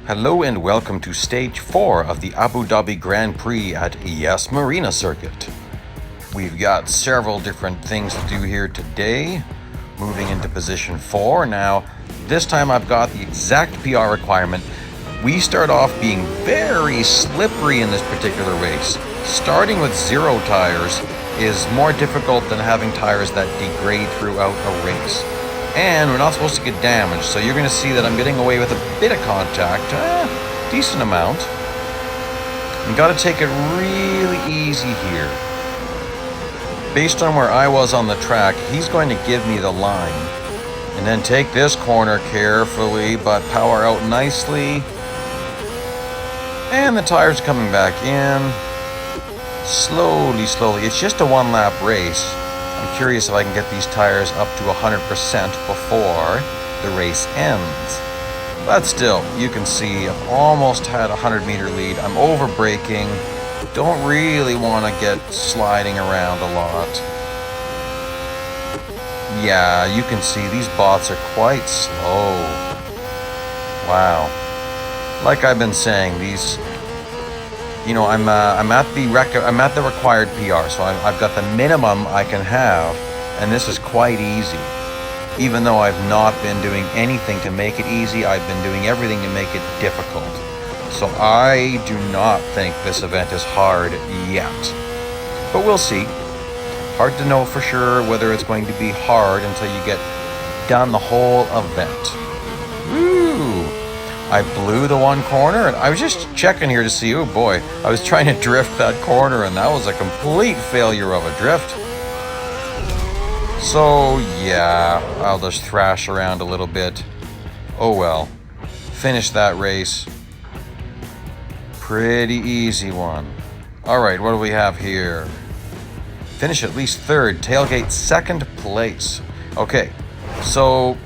Hello and welcome to Stage 4 of the Abu Dhabi Grand Prix at Yas Marina Circuit. We've got several different things to do here today. Moving into position 4. Now, this time I've got the exact PR requirement. We start off being very slippery in this particular race. Starting with 0 tires is more difficult than having tires that degrade throughout a race. And we're not supposed to get damaged, so you're going to see that I'm getting away with a bit of contact, decent amount. You got to take it really easy here. Based on where I was on the track, he's going to give me the line. And then take this corner carefully, but power out nicely. And the tires coming back in. Slowly. It's just a one-lap race. I'm curious if I can get these tires up to 100% before the race ends. But still, you can see I've almost had a 100-meter lead. I'm over-braking. Don't really want to get sliding around a lot. Yeah, you can see these bots are quite slow. Wow. Like I've been saying, these... You know, I'm at the required PR, so I've got the minimum I can have, and this is quite easy. Even though I've not been doing anything to make it easy, I've been doing everything to make it difficult. So I do not think this event is hard yet. But we'll see. Hard to know for sure whether it's going to be hard until you get done the whole event. Woo! I blew the one corner, and I was just checking here to see, oh boy, I was trying to drift that corner, and that was a complete failure of a drift. So, yeah, I'll just thrash around a little bit. Oh well. Finish that race. Pretty easy one. Alright, what do we have here? Finish at least 3rd, tailgate 2nd place. Okay, so...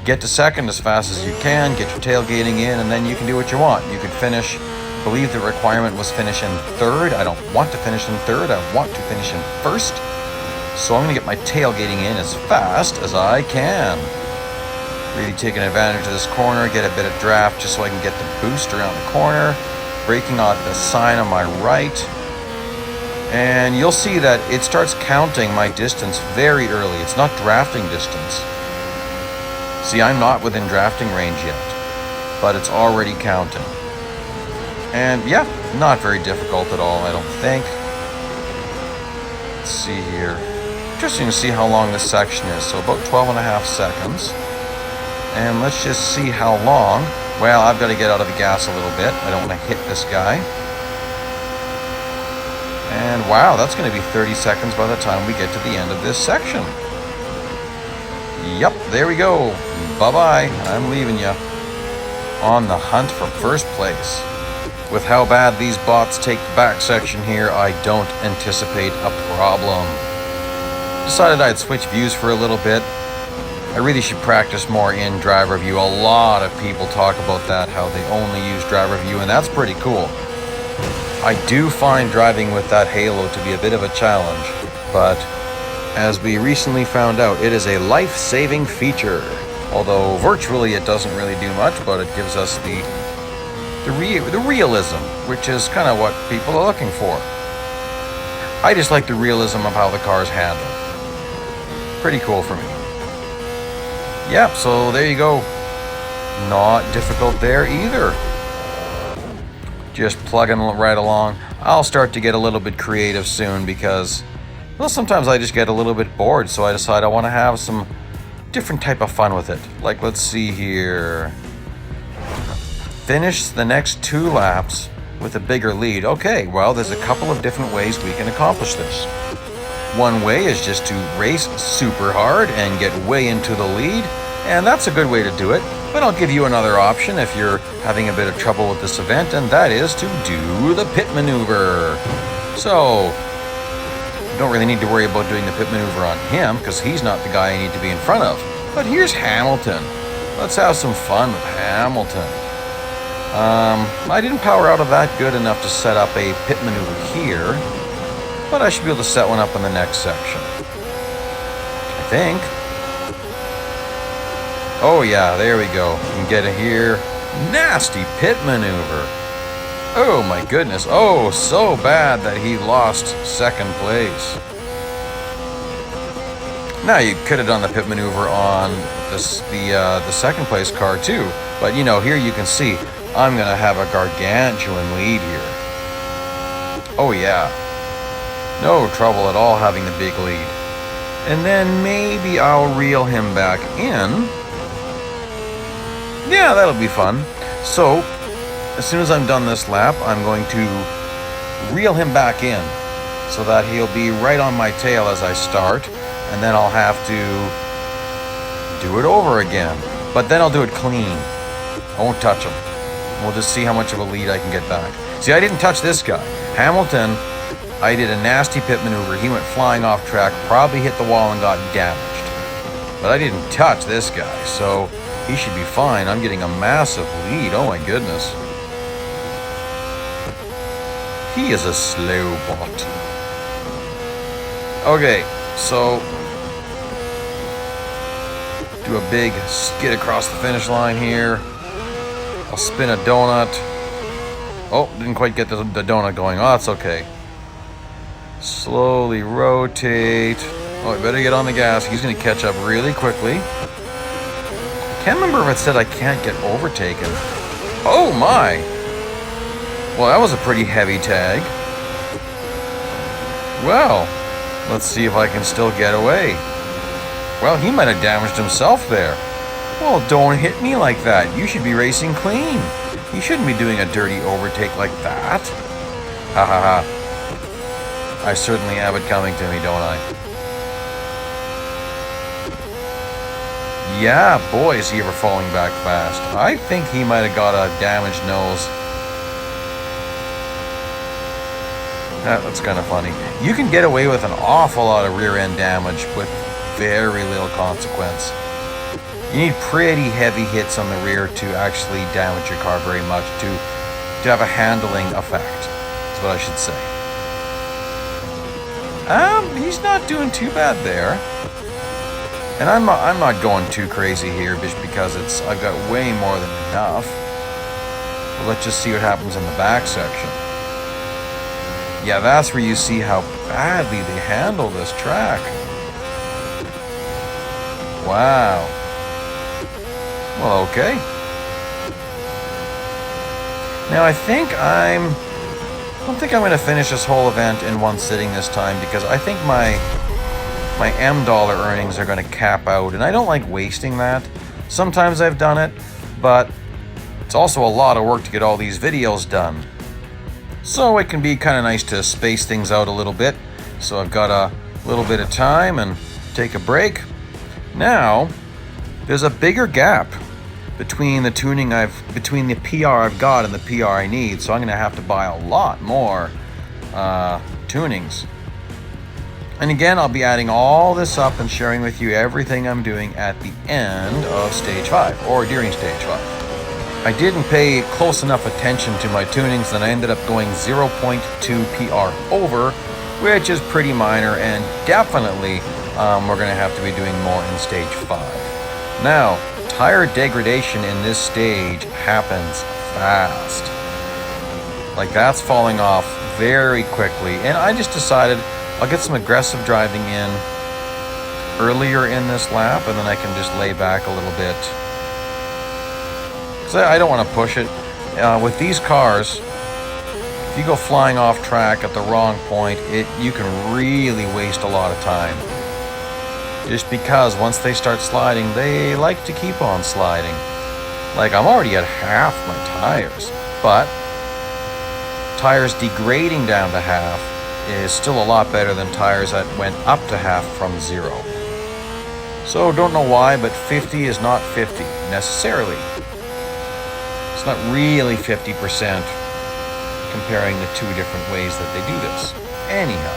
Get to 2nd as fast as you can, get your tailgating in, and then you can do what you want. You can finish, I believe the requirement was finish in 3rd. I don't want to finish in 3rd, I want to finish in 1st. So I'm going to get my tailgating in as fast as I can. Really taking advantage of this corner, get a bit of draft just so I can get the boost around the corner. Braking on the sign on my right. And you'll see that it starts counting my distance very early. It's not drafting distance. See, I'm not within drafting range yet, but it's already counting. And yeah, not very difficult at all, I don't think. Let's see here. Interesting to see how long this section is. So about 12.5 seconds. And let's just see how long. Well, I've got to get out of the gas a little bit. I don't want to hit this guy. And wow, that's going to be 30 seconds by the time we get to the end of this section. Yep, there we go. Bye-bye. I'm leaving you. On the hunt for first place. With how bad these bots take the back section here, I don't anticipate a problem. Decided I'd switch views for a little bit. I really should practice more in driver view. A lot of people talk about that, how they only use driver view, and that's pretty cool. I do find driving with that halo to be a bit of a challenge, but as we recently found out, it is a life-saving feature. Although virtually it doesn't really do much, but it gives us the realism, which is kind of what people are looking for. I just like the realism of how the cars handle. Pretty cool for me. Yep, so there you go. Not difficult there either. Just plugging right along. I'll start to get a little bit creative soon because, well, sometimes I just get a little bit bored, so I decide I want to have some different type of fun with it. Like, let's see here. Finish the next 2 laps with a bigger lead. Okay, well, there's a couple of different ways we can accomplish this. One way is just to race super hard and get way into the lead, and that's a good way to do it. But I'll give you another option if you're having a bit of trouble with this event, and that is to do the pit maneuver. So, don't really need to worry about doing the pit maneuver on him because he's not the guy I need to be in front of. But here's Hamilton. Let's have some fun with Hamilton. I didn't power out of that good enough to set up a pit maneuver here, but I should be able to set one up in the next section. I think. Oh yeah, there we go. You can get it here. Nasty pit maneuver. Oh my goodness. Oh, so bad that he lost second place. Now you could have done the pit maneuver on the second place car too. But you know, here you can see I'm going to have a gargantuan lead here. Oh yeah. No trouble at all having the big lead. And then maybe I'll reel him back in. Yeah, that'll be fun. So, as soon as I'm done this lap, I'm going to reel him back in so that he'll be right on my tail as I start, and then I'll have to do it over again. But then I'll do it clean. I won't touch him. We'll just see how much of a lead I can get back. See, I didn't touch this guy. Hamilton, I did a nasty pit maneuver. He went flying off track, probably hit the wall and got damaged. But I didn't touch this guy, so he should be fine. I'm getting a massive lead. Oh my goodness. He is a slow bot. Okay, so do a big skid across the finish line here. I'll spin a donut. Oh, didn't quite get the donut going. Oh, that's okay. Slowly rotate. Oh, I better get on the gas. He's going to catch up really quickly. Can't remember if it said I can't get overtaken. Oh my! Well, that was a pretty heavy tag. Well, let's see if I can still get away. Well, he might have damaged himself there. Well, don't hit me like that. You should be racing clean. You shouldn't be doing a dirty overtake like that. Ha ha ha. I certainly have it coming to me, don't I? Yeah, boy, is he ever falling back fast. I think he might have got a damaged nose. That's kind of funny. You can get away with an awful lot of rear end damage with very little consequence. You need pretty heavy hits on the rear to actually damage your car very much, to have a handling effect, is what I should say. He's not doing too bad there. And I'm not going too crazy here just because I've got way more than enough. But let's just see what happens in the back section. Yeah, that's where you see how badly they handle this track. Wow. Well, okay. Now I don't think I'm going to finish this whole event in one sitting this time, because I think my M dollar earnings are going to cap out, and I don't like wasting that. Sometimes I've done it, but it's also a lot of work to get all these videos done. So it can be kind of nice to space things out a little bit. So I've got a little bit of time and take a break. Now, there's a bigger gap between the between the PR I've got and the PR I need. So I'm going to have to buy a lot more tunings. And again, I'll be adding all this up and sharing with you everything I'm doing at the end of Stage 5, or during Stage 5. I didn't pay close enough attention to my tunings, and I ended up going 0.2 PR over, which is pretty minor, and definitely we're going to have to be doing more in Stage 5. Now, tire degradation in this stage happens fast. Like, that's falling off very quickly, and I just decided I'll get some aggressive driving in earlier in this lap, and then I can just lay back a little bit. Because I don't want to push it. With these cars, if you go flying off track at the wrong point, you can really waste a lot of time. Just because once they start sliding, they like to keep on sliding. Like, I'm already at half my tires, but tires degrading down to half is still a lot better than tires that went up to half from 0. So don't know why, but 50 is not 50 necessarily. It's not really 50% comparing the two different ways that they do this. Anyhow,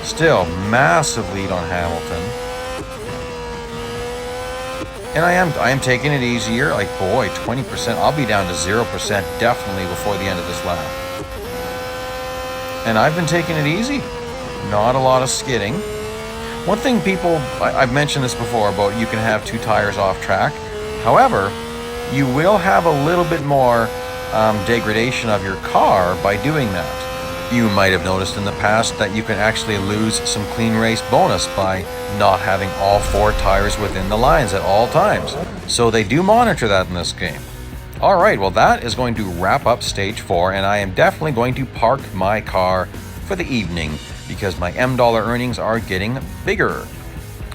still massive lead on Hamilton. And I am taking it easier. Like, boy, 20%. I'll be down to 0% definitely before the end of this lap. And I've been taking it easy. Not a lot of skidding. One thing I've mentioned this before about you can have 2 tires off track. However, you will have a little bit more degradation of your car by doing that. You might have noticed in the past that you can actually lose some clean race bonus by not having all 4 tires within the lines at all times. So they do monitor that in this game. Alright, well that is going to wrap up stage 4, and I am definitely going to park my car for the evening because my $M earnings are getting bigger.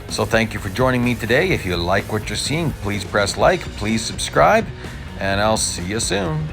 So thank you for joining me today. If you like what you're seeing, please press like, please subscribe, and I'll see you soon.